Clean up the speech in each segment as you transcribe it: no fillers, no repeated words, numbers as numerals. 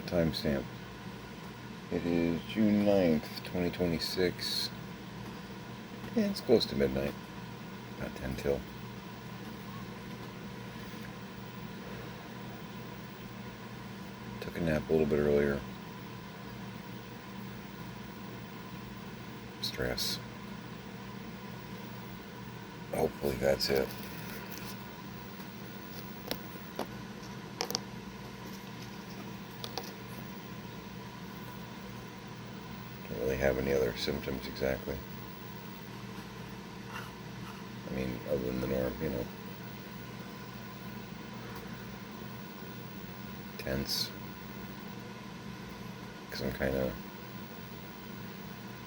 timestamp. It is June 9th, 2026. Yeah, it's close to midnight. About 10 till. Took a nap a little bit earlier. Stress. Hopefully that's it. Don't really have any other symptoms exactly. I mean, other than the norm, tense. Because I'm kind of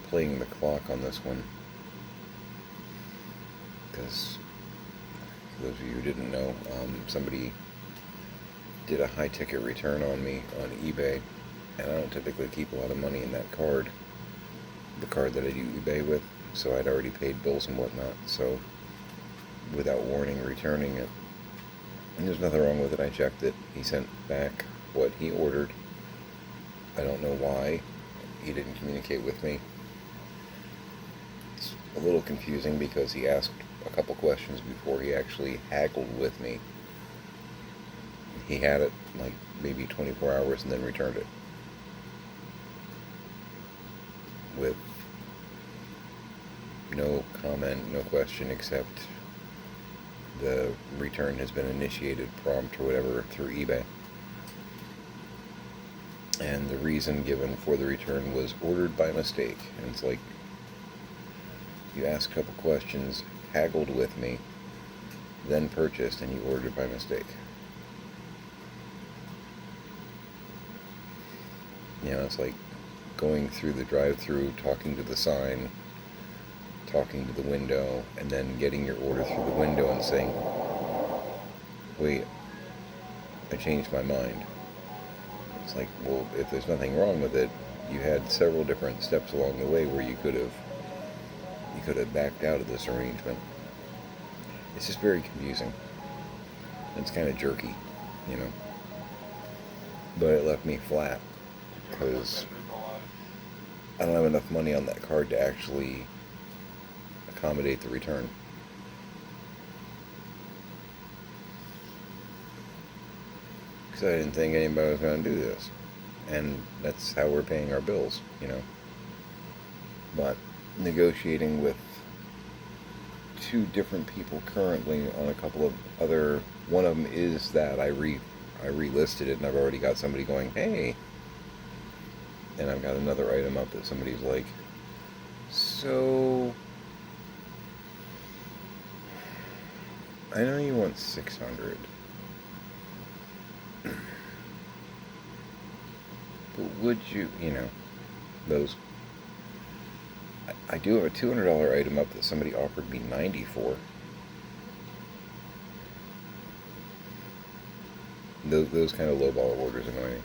playing the clock on this one. Because, for those of you who didn't know, somebody did a high-ticket return on me on eBay, and I don't typically keep a lot of money in that card, the card that I do eBay with, so I'd already paid bills and whatnot, so without warning, returning it. And there's nothing wrong with it. I checked it. He sent back what he ordered. I don't know why he didn't communicate with me. It's a little confusing because he asked a couple questions before he actually haggled with me. He had it like maybe 24 hours and then returned it with no comment, no question, except the return has been initiated prompt or whatever through eBay. And the reason given for the return was ordered by mistake. And it's like, you asked a couple questions, haggled with me, then purchased, and you ordered by mistake. It's like going through the drive-thru, talking to the sign, talking to the window, and then getting your order through the window and saying, wait, I changed my mind. It's like, well, if there's nothing wrong with it, you had several different steps along the way where you could have backed out of this arrangement. It's just very confusing. It's kind of jerky, But it left me flat because I don't have enough money on that card to actually accommodate the return. Because I didn't think anybody was going to do this. And that's how we're paying our bills, But negotiating with two different people currently on a couple of other... One of them is that I relisted it and I've already got somebody going, hey. And I've got another item up that somebody's like, so... I know you want 600. But would you, those... I do have a $200 item up that somebody offered me 90 for. Those kind of lowball orders annoy me.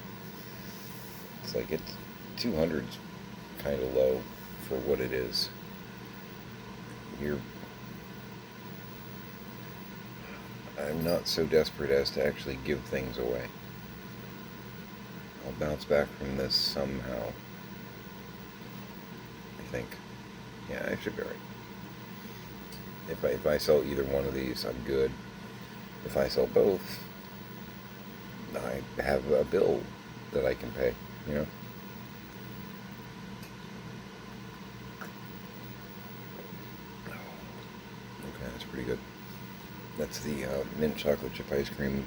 It's like, 200's kind of low for what it is. I'm not so desperate as to actually give things away. I'll bounce back from this somehow. I think. Yeah, I should be right. If I sell either one of these, I'm good. If I sell both, I have a bill that I can pay, Okay, that's pretty good. That's the mint chocolate chip ice cream,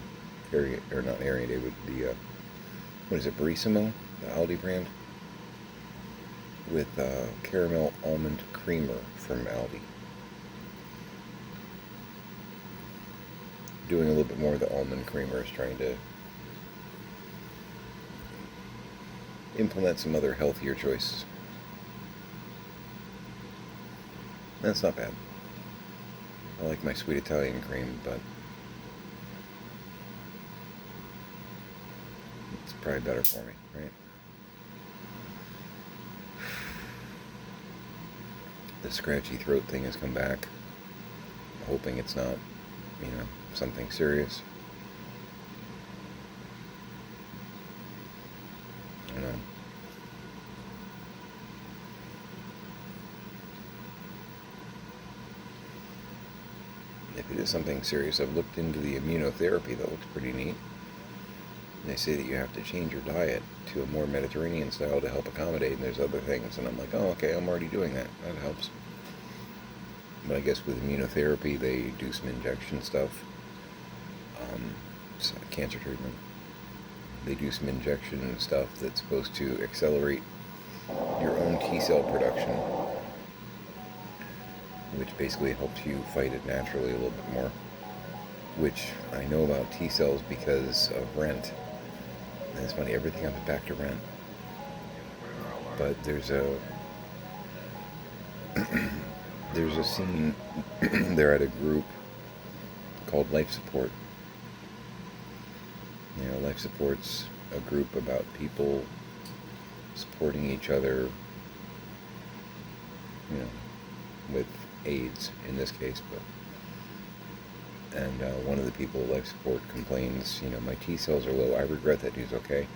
or not Harry David, the, what is it, Barissimo, the Aldi brand, with caramel almond creamer from Aldi. Doing a little bit more of the almond creamers, trying to implement some other healthier choices. That's not bad. I like my sweet Italian cream, but it's probably better for me, right? The scratchy throat thing has come back. Hoping it's not, something serious. You know, if it is something serious, I've looked into the immunotherapy. That looks pretty neat. They say that you have to change your diet to a more Mediterranean style to help accommodate, and there's other things. And I'm like, oh, okay, I'm already doing that. That helps. But I guess with immunotherapy, they do some injection stuff. It's cancer treatment. They do some injection stuff that's supposed to accelerate your own T cell production, which basically helps you fight it naturally a little bit more. Which I know about T cells because of Rent. And it's funny, everything comes back to Rent. But there's a scene they're at a group called Life Support. You know, Life Support's a group about people supporting each other, you know, with AIDS in this case, and one of the people at Life Support complains, you know, my T cells are low. I regret that he's okay.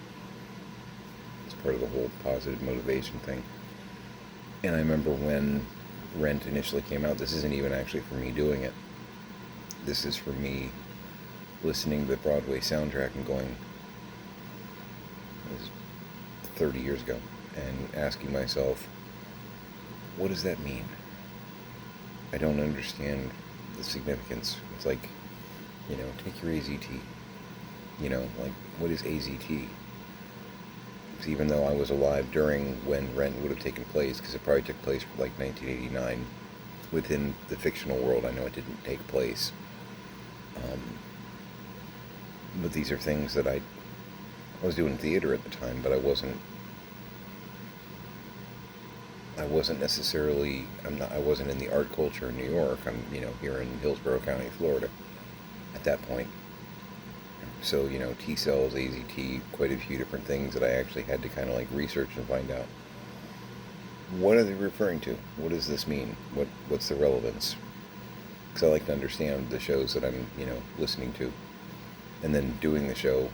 It's part of the whole positive motivation thing. And I remember when Rent initially came out, this isn't even actually for me doing it. This is for me listening to the Broadway soundtrack and going, this is 30 years ago, and asking myself, what does that mean? I don't understand the significance. It's like, you know, take your AZT. You know, like, what is AZT? Because even though I was alive during when Rent would have taken place, because it probably took place for like 1989, within the fictional world, I know it didn't take place. But these are things that I was doing theater at the time, but I wasn't necessarily, I wasn't in the art culture in New York. I'm, you know, here in Hillsborough County, Florida, at that point. So, you know, T cells, AZT, quite a few different things that I actually had to kind of like research and find out. What are they referring to? What does this mean? What's the relevance? Because I like to understand the shows that I'm, you know, listening to. And then doing the show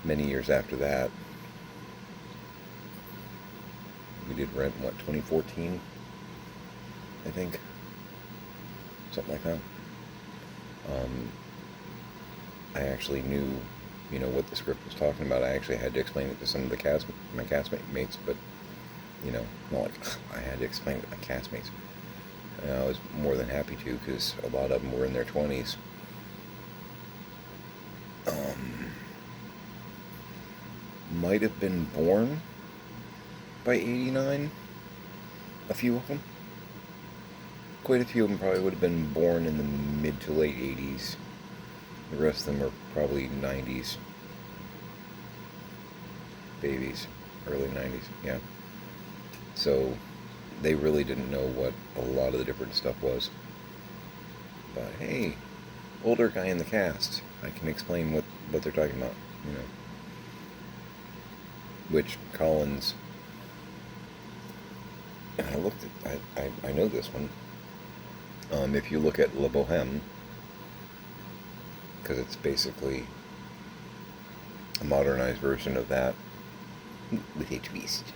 many years after that. We did Rent, 2014? I think. Something like that. I actually knew, you know, what the script was talking about. I actually had to explain it to some of the my castmates, but, you know, not like I had to explain it to my castmates. And I was more than happy to, because a lot of them were in their 20s. Might have been born by 89, a few of them. Quite a few of them probably would have been born in the mid to late 80s. The rest of them are probably 90s babies, early 90s, yeah. So they really didn't know what a lot of the different stuff was. But hey, older guy in the cast, I can explain what they're talking about, you know. Which Collins, and I looked at, I know this one. If you look at La Boheme, because it's basically a modernized version of that with a twist.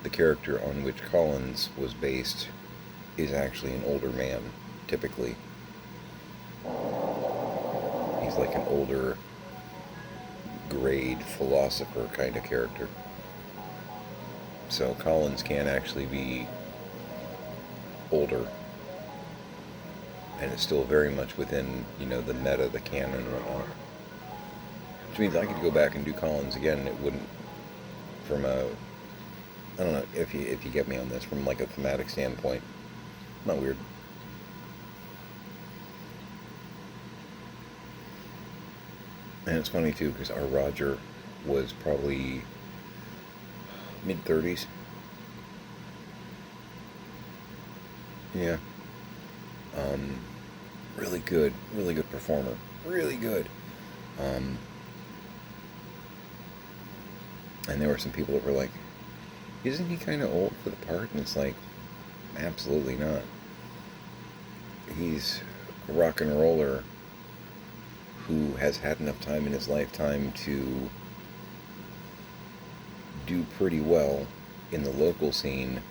The character on which Collins was based is actually an older man, typically. He's like an older grade philosopher kind of character. So Collins can actually be older, and it's still very much within, you know, the meta, the canon and whatnot. Which means I could go back and do Collins again, and it wouldn't, from a, I don't know if you get me on this, from like a thematic standpoint, not weird. And it's funny too, because our Roger was probably mid-30s. Yeah. Really good performer. Really good. And there were some people that were like, isn't he kind of old for the part? And it's like, absolutely not. He's a rock and roller who has had enough time in his lifetime to do pretty well in the local scene,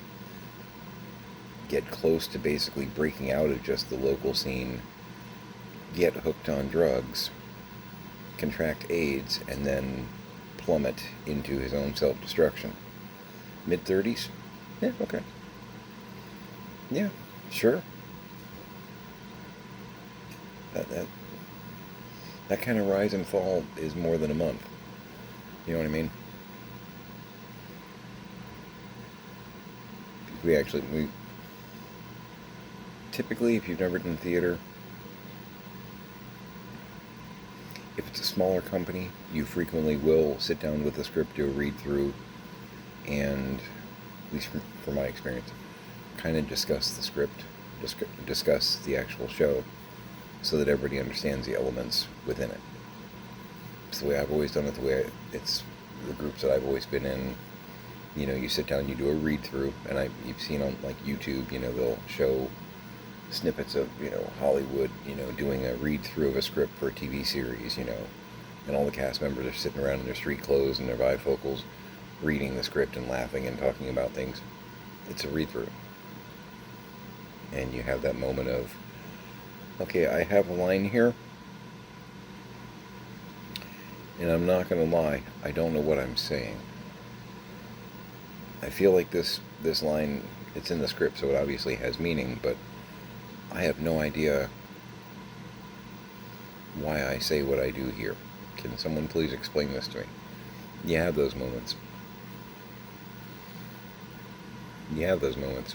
get close to basically breaking out of just the local scene, get hooked on drugs, contract AIDS, and then plummet into his own self-destruction. Mid-30s? Yeah, okay. Yeah, sure. That kind of rise and fall is more than a month. You know what I mean? We typically, if you've never done theater, if it's a smaller company, you frequently will sit down with the script, do a read through, and at least from my experience, kind of discuss the script, discuss the actual show, so that everybody understands the elements within it. It's the way I've always done it. It's the groups that I've always been in. You know, you sit down, you do a read through, and you've seen on like YouTube, you know, they'll show snippets of, you know, Hollywood, you know, doing a read through of a script for a TV series, you know, and all the cast members are sitting around in their street clothes and their bifocals, reading the script and laughing and talking about things. It's a read through, and you have that moment of, okay, I have a line here, and I'm not going to lie, I don't know what I'm saying. I feel like this line, it's in the script, so it obviously has meaning, but I have no idea why I say what I do here. Can someone please explain this to me? You have those moments. You have those moments.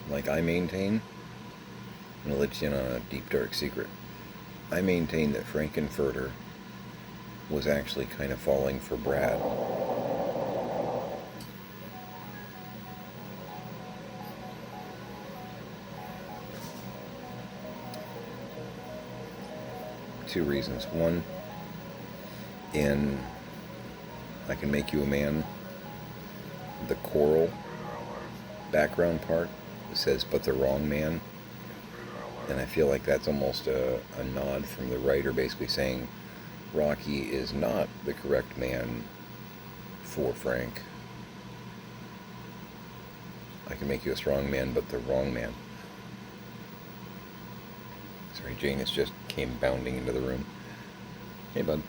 Like I maintain, I'm going to let you in on a deep dark secret. I maintain that Frank-N-Furter was actually kind of falling for Brad. Two reasons. One, in I Can Make You a Man, the choral background part says, but the wrong man. And I feel like that's almost a nod from the writer basically saying Rocky is not the correct man for Frank. I can make you a strong man, but the wrong man. Sorry, Janus just came bounding into the room. Hey, bud.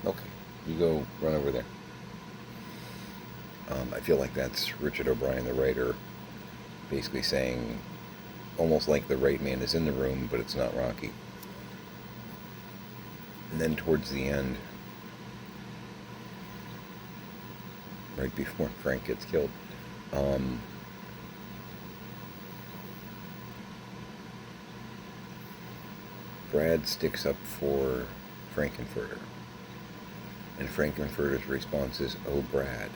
Okay, you go run over there. I feel like that's Richard O'Brien, the writer, basically saying almost like the right man is in the room, but it's not Rocky. And then towards the end, right before Frank gets killed, Brad sticks up for Frank-N-Furter. And Frank-N-Furter's response is, "Oh, Brad."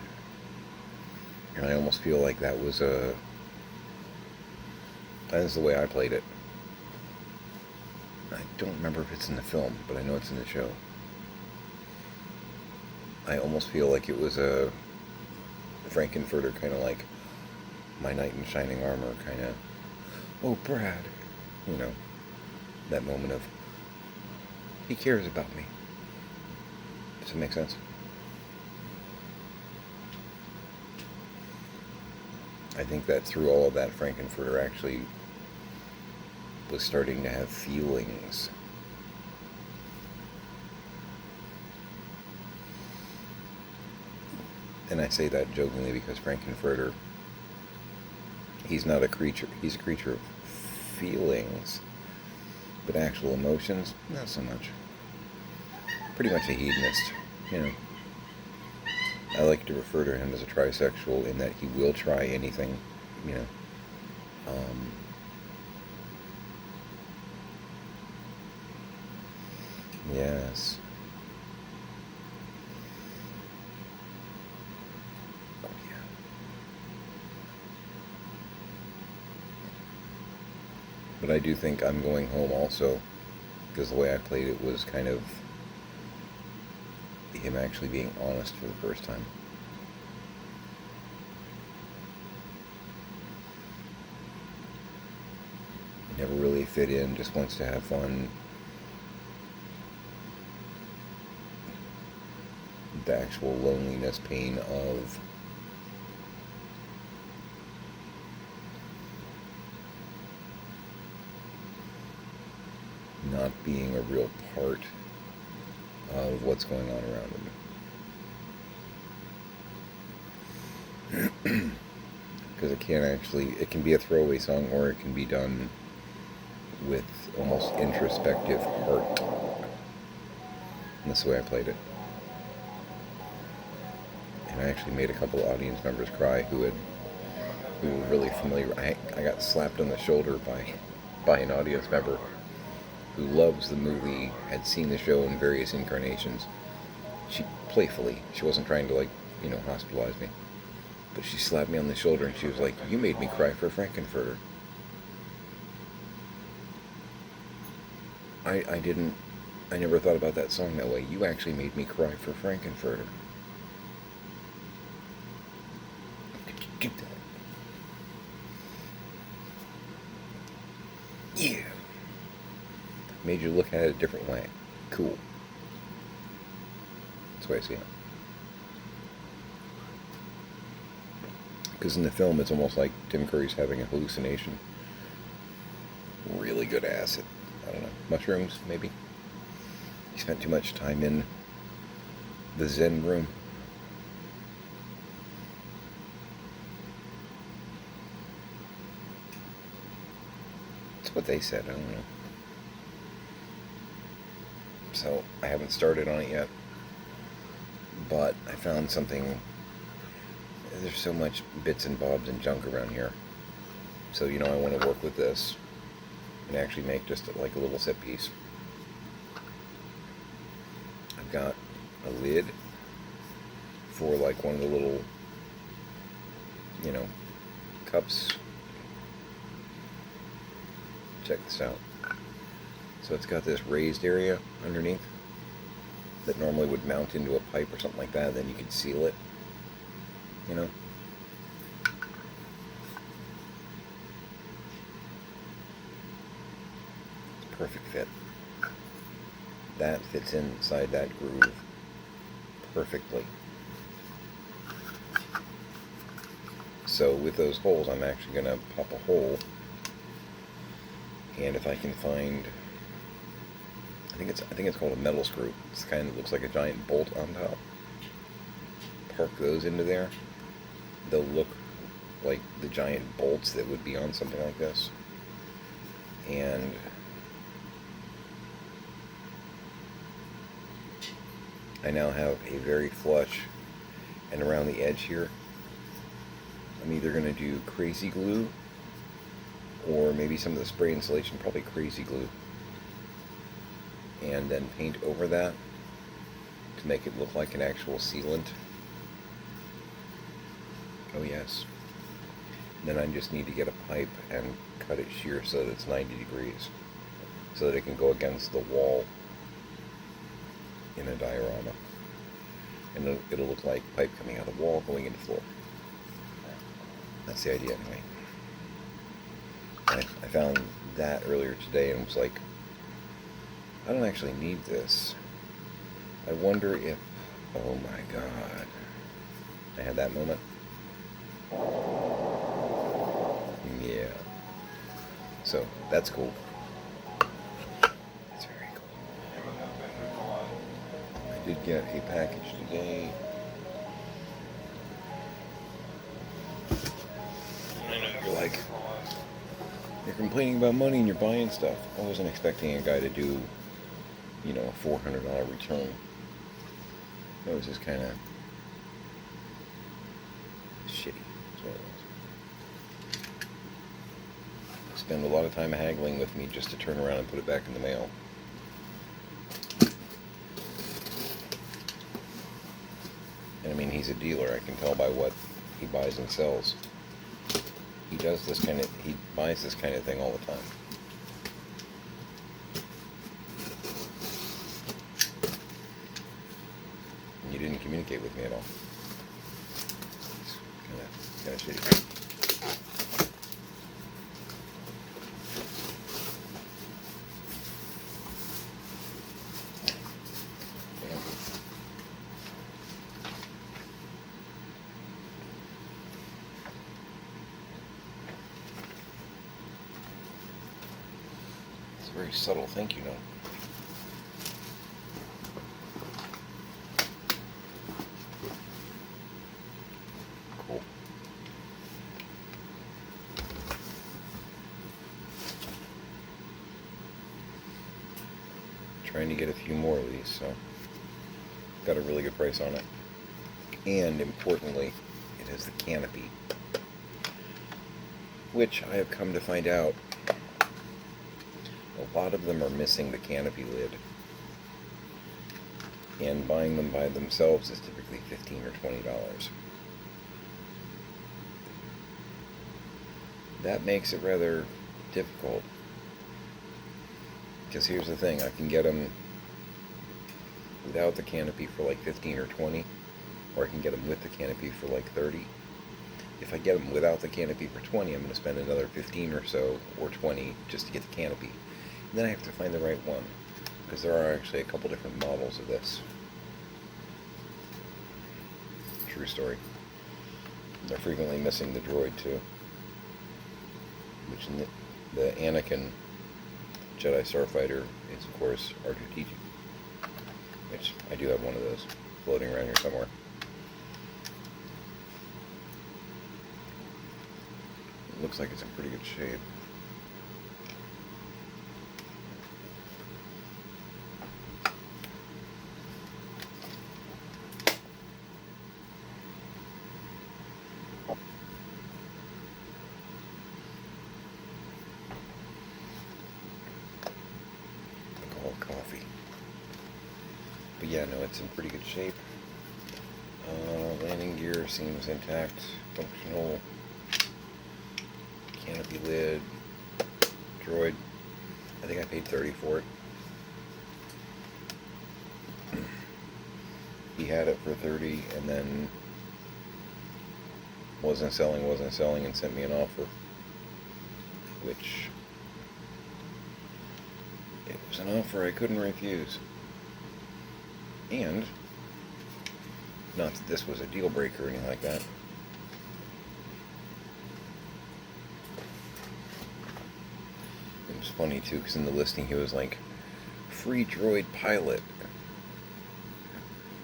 And I almost feel like that was that's the way I played it. I don't remember if it's in the film, but I know it's in the show. I almost feel like it was a Frank-N-Furter kind of like my knight in shining armor kind of, "Oh, Brad," you know, that moment of, he cares about me. Does it make sense? I think that through all of that, Frank-N-Furter actually was starting to have feelings. And I say that jokingly because Frank-N-Furter, he's not a creature, he's a creature of feelings, but actual emotions, not so much. Pretty much a hedonist, you know. I like to refer to him as a trisexual in that he will try anything, you know. Yes. Oh, yeah. But I do think I'm going home also, because the way I played it was kind of him actually being honest for the first time. He never really fit in, just wants to have fun. The actual loneliness, pain of not being a real part of what's going on around him. Because it can be a throwaway song, or it can be done with almost introspective heart. And that's the way I played it. And I actually made a couple of audience members cry who were really familiar. I got slapped on the shoulder by an audience member who loves the movie, had seen the show in various incarnations. She wasn't trying to hospitalize me, but she slapped me on the shoulder and she was like, "You made me cry for Frank-N-Furter." I never thought about that song that way. You actually made me cry for Frank-N-Furter. Did you do that? Yeah. Made you look at it a different way. Cool. That's the way I see it. Because in the film, it's almost like Tim Curry's having a hallucination. Really good acid. I don't know. Mushrooms, maybe? He spent too much time in the Zen room. That's what they said. I don't know. So, I haven't started on it yet. But I found something. There's so much bits and bobs and junk around here. So, I want to work with this and actually make just like a little set piece. I've got a lid for like one of the little, cups. Check this out. So it's got this raised area underneath that normally would mount into a pipe or something like that. Then you could seal it. Perfect fit. That fits inside that groove perfectly. So with those holes, I'm actually going to pop a hole, and if I can find, I think it's called a metal screw. It's kind of looks like a giant bolt on top. Park those into there. They'll look like the giant bolts that would be on something like this. And I now have a very flush, and around the edge here, I'm either going to do crazy glue, or maybe some of the spray insulation, probably crazy glue, and then paint over that to make it look like an actual sealant. Oh yes. Then I just need to get a pipe and cut it sheer so that it's 90 degrees, so that it can go against the wall in a diorama, and it'll look like pipe coming out of the wall going into the floor. That's the idea anyway. I found that earlier today and was like, I don't actually need this. I wonder if, oh my god, I had that moment. Yeah. So that's cool. Did get a package today. I know you're complaining about money and you're buying stuff. I wasn't expecting a guy to do, a $400 return. That was just kind of shitty. That's what it was. Spend a lot of time haggling with me just to turn around and put it back in the mail. And I mean, he's a dealer. I can tell by what he buys and sells. He buys this kind of thing all the time. communicate with me at all. It's kind of shitty. It's a very subtle thank you note. Cool. Trying to get a few more of these, so got a really good price on it. And importantly, it has the canopy, which I have come to find out a lot of them are missing the canopy lid, and buying them by themselves is typically $15 or $20. That makes it rather difficult, because here's the thing, I can get them without the canopy for like 15 or 20, or I can get them with the canopy for like 30. If I get them without the canopy for 20, I'm going to spend another 15 or so, or 20, just to get the canopy. And then I have to find the right one, because there are actually a couple different models of this. True story. They're frequently missing the droid too, which in the Anakin Jedi Starfighter is of course R2-D2, which I do have one of those floating around here somewhere. It looks like it's in pretty good shape. Coffee. But yeah, no, it's in pretty good shape. Landing gear seems intact, functional. Canopy lid, droid. I think I paid $30 for it. He had it for $30 and then wasn't selling, and sent me an offer, which it was an offer I couldn't refuse. And not that this was a deal breaker or anything like that. It was funny too, because in the listing he was like, free droid pilot,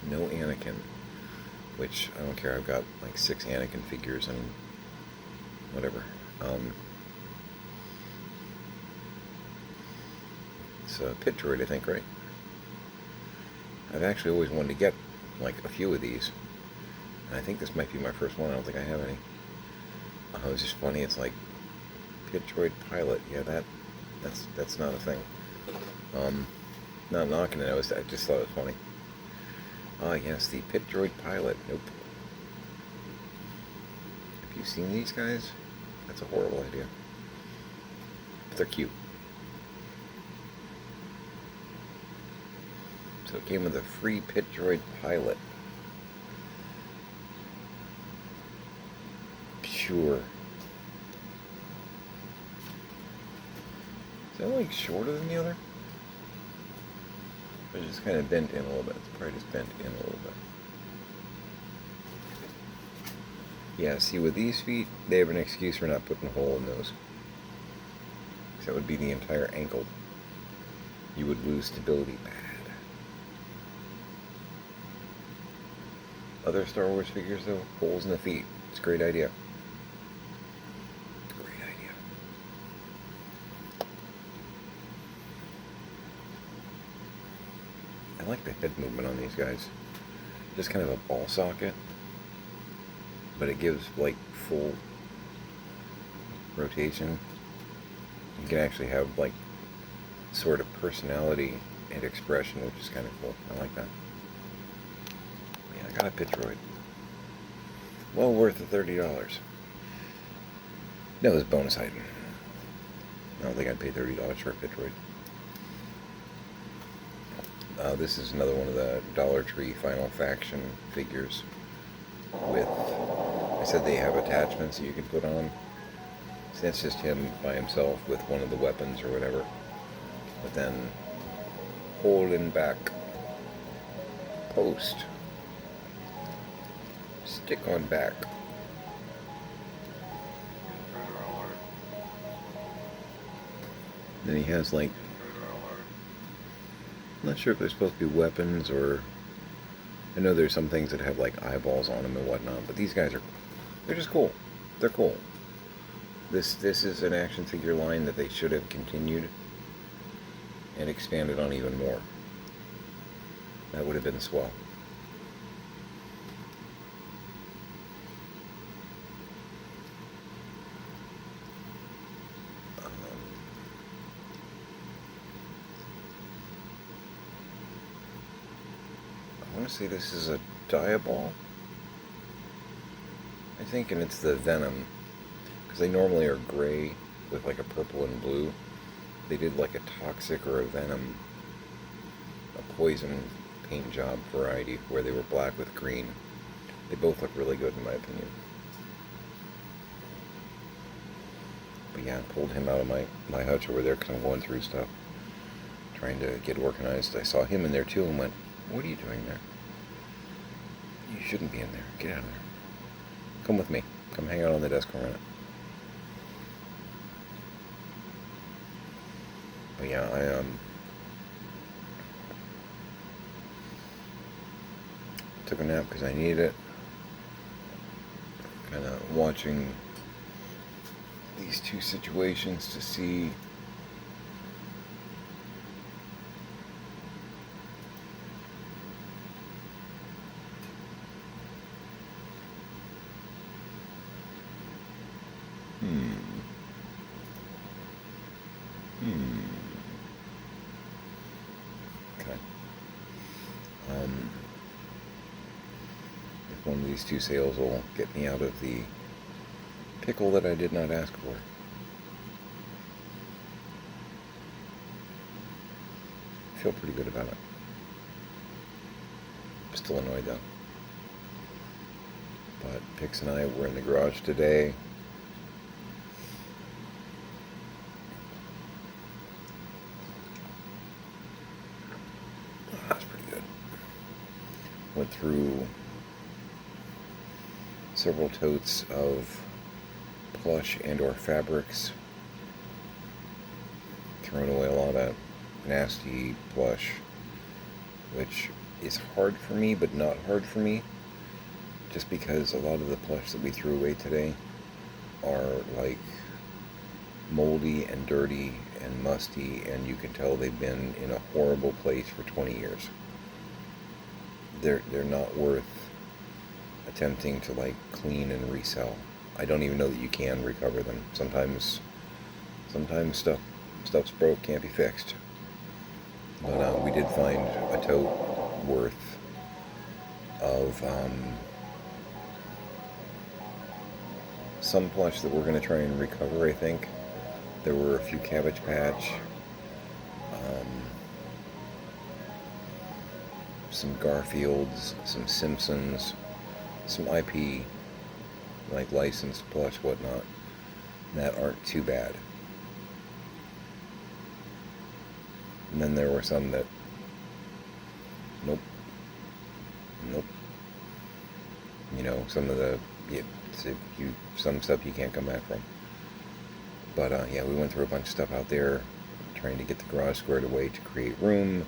no Anakin, which I don't care. I've got like 6 Anakin figures and whatever. It's a pit droid, I think, right? I've actually always wanted to get like a few of these, and I think this might be my first one. I don't think I have any. It was just funny. It's like pit droid pilot. Yeah, that's not a thing. Not knocking it. I just thought it was funny. Ah, yes, the pit droid pilot. Nope. Have you seen these guys? That's a horrible idea. But they're cute. So it came with a free pit droid pilot. Sure. Is that like shorter than the other? But it's just kind of bent in a little bit. It's probably just bent in a little bit. Yeah, see, with these feet, they have an excuse for not putting a hole in those. Because that would be the entire ankle. You would lose stability bad. Other Star Wars figures, though, holes in the feet. It's a great idea. Great idea. I like the head movement on these guys. Just kind of a ball socket, but it gives like full rotation. You can actually have like sort of personality and expression, which is kind of cool. I like that. Yeah, I got a pit droid. Well worth the $30. No, it was bonus item. I don't think I'd pay $30 for a pit droid. This is another one of the Dollar Tree Final Faction figures with, I said they have attachments that you can put on. So that's just him by himself with one of the weapons or whatever. But then holding back, post, stick on back. Then he has like, I'm not sure if they're supposed to be weapons or, I know there's some things that have like eyeballs on them and whatnot, but these guys are, they're just cool. They're cool. This is an action figure line that they should have continued and expanded on even more. That would have been swell. I want to say this is a Diabol, I think, and it's the Venom, because they normally are gray with like a purple and blue. They did like a Toxic or a Venom, a Poison paint job variety where they were black with green. They both look really good in my opinion. But yeah, I pulled him out of my hutch over there because I'm going through stuff, trying to get organized. I saw him in there too and went, what are you doing there? You shouldn't be in there. Get out of there. Come with me. Come hang out on the desk for a minute. But yeah, I took a nap because I needed it. Kind of watching these two situations to see okay. If one of these two sales will get me out of the pickle that I did not ask for. I feel pretty good about it. I'm still annoyed though. But Pix and I were in the garage today. That's pretty good. Went through several totes of plush and or fabrics. Thrown away a lot of nasty plush, which is hard for me, but not hard for me, just because a lot of the plush that we threw away today are like moldy and dirty and musty, and you can tell they've been in a horrible place for 20 years. They're not worth attempting to like clean and resell. I don't even know that you can recover them. Sometimes stuff's broke, can't be fixed. But we did find a tote worth of some plush that we're going to try and recover, I think. There were a few Cabbage Patch, some Garfields, some Simpsons, some IP, like licensed plush, whatnot, that aren't too bad. And then there were some that, nope, you know, some of the, some stuff you can't come back from. But yeah, we went through a bunch of stuff out there, trying to get the garage squared away to create room.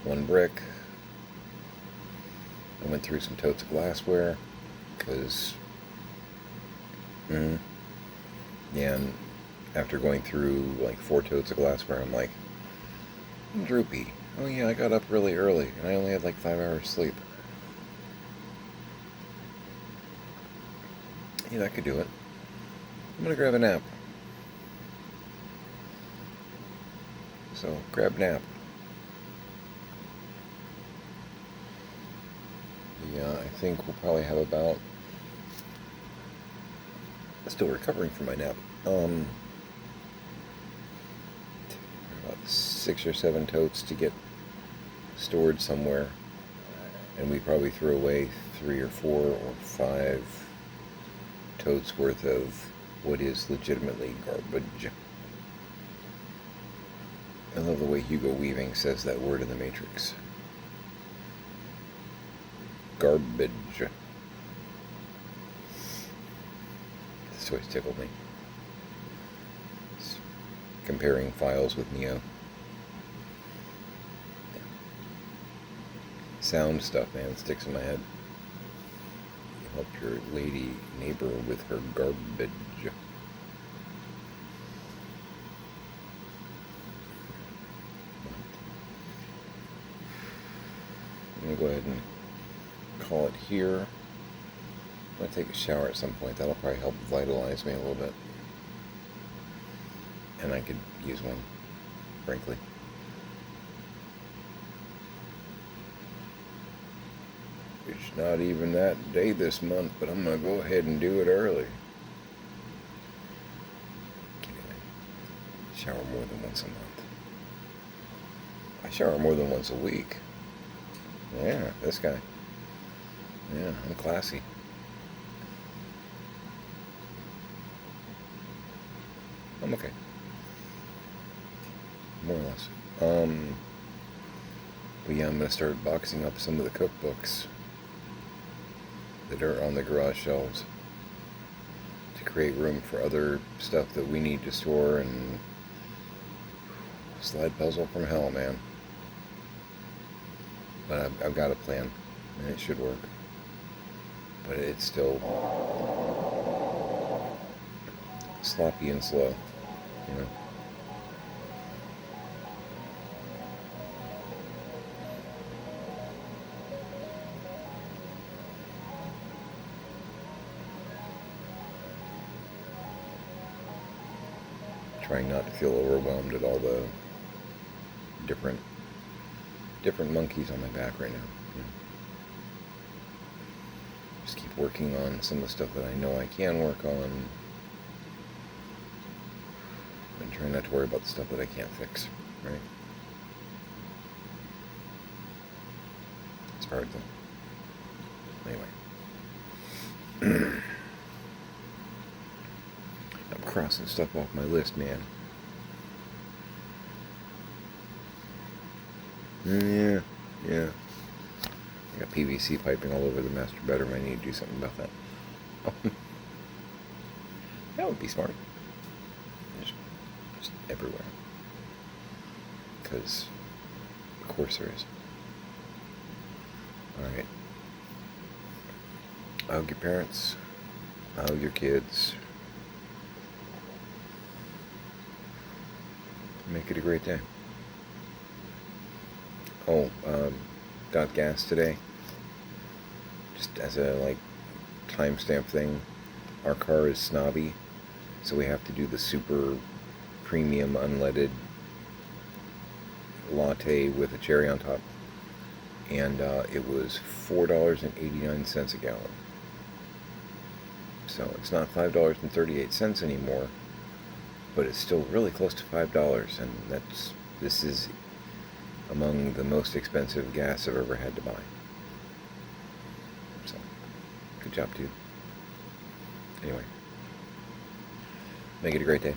One brick. I went through some totes of glassware, because, yeah, and after going through like 4 totes of glassware, I'm like, I'm droopy. Oh yeah, I got up really early, and I only had like 5 hours sleep. Yeah, that could do it. I'm gonna grab a nap. So, grab nap. Yeah, I think we'll probably have about, still recovering from my nap, about 6 or 7 totes to get stored somewhere, and we probably threw away 3 or 4 or 5 totes worth of what is legitimately garbage. I love the way Hugo Weaving says that word in The Matrix. Garbage. This always tickled me. It's comparing files with Neo. Sound stuff, man, sticks in my head. You help your lady neighbor with her garbage. I'm going to go ahead and call it here. I'm going to take a shower at some point. That'll probably help vitalize me a little bit. And I could use one, frankly. It's not even that day this month, but I'm going to go ahead and do it early. I shower more than once a month. I shower more than once a week. Yeah, this guy. Yeah, I'm classy. I'm okay. More or less. But yeah, I'm going to start boxing up some of the cookbooks that are on the garage shelves to create room for other stuff that we need to store. And slide puzzle from hell, man. But I've got a plan, and it should work. But it's still sloppy and slow, you know. Trying not to feel overwhelmed at all the different monkeys on my back right now. You know? Just keep working on some of the stuff that I know I can work on, and try not to worry about the stuff that I can't fix, right? It's hard though. Anyway. I'm crossing stuff off my list, man. Yeah. I got PVC piping all over the master bedroom. I need to do something about that. That would be smart. Just everywhere. Because, of course there is. Alright. I hug your parents. I hug your kids. Make it a great day. Oh, got gas today. Just as a timestamp thing. Our car is snobby, so we have to do the super premium unleaded latte with a cherry on top. And it was $4.89 a gallon. So it's not $5.38 anymore, but it's still really close to $5, and this is among the most expensive gas I've ever had to buy. So, good job, dude. Anyway, make it a great day.